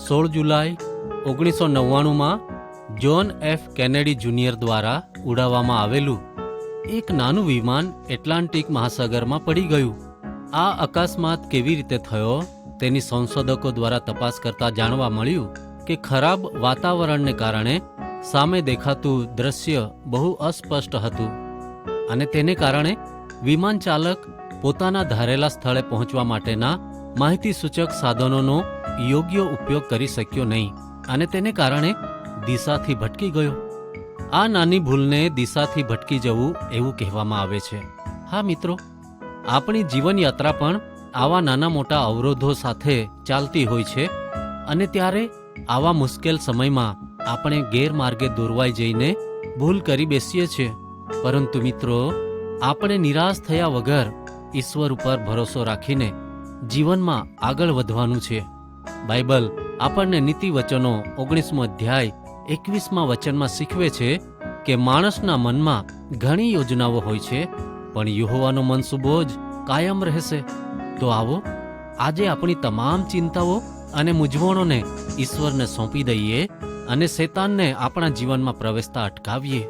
16 જુલાઈ 1999માં John F Kennedy junior દ્વારા ઉડાવવામાં આવેલું એક નાનું વિમાન એટલાન્ટિક મહાસાગરમાં પડી ગયું. આ અકસ્માત કેવી રીતે થયો તેની સંશોધકો દ્વારા તપાસ કરતા જાણવા મળ્યું કે ખરાબ વાતાવરણને કારણે સામે દેખાતું દ્રશ્ય બહુ અસ્પષ્ટ હતું અને તેને કારણે વિમાન ચાલક પોતાના ધારેલા સ્થળે પહોંચવા માટેના માહિતી સૂચક સાધનોનો યોગ્ય ઉપયોગ કરી શક્યો નહીં અને તેને કારણે દિશાથી ભટકી ગયો. આ નાની ભૂલને દિશાથી ભટકી જવું એવું કહેવામાં આવે છે. હા મિત્રો, આપણી જીવનયાત્રા પણ આવા નાના મોટા અવરોધો સાથે ચાલતી હોય છે અને ત્યારે આવા મુશ્કેલ સમયમાં આપણે ગેરમાર્ગે દોરવાઈ જઈને ભૂલ કરી બેસીએ છીએ. પરંતુ મિત્રો, આપણે નિરાશ થયા વગર ઈશ્વર ઉપર ભરોસો રાખીને જીવનમાં આગળ વધવાનું છે. બાઇબલ આપણને નીતિ વચનો 19મો અધ્યાય 21મા વચનમાં શીખવે છે કે માણસના મનમાં ઘણી યોજનાઓ હોય છે, પણ યહોવાનો મનસૂબો જ કાયમ રહેશે. તો આવો આજે આપણી તમામ ચિંતાઓ અને મૂંઝવણોને ઈશ્વરને સોંપી દઈએ અને શૈતાનને આપણા જીવનમાં પ્રવેશતા અટકાવીએ.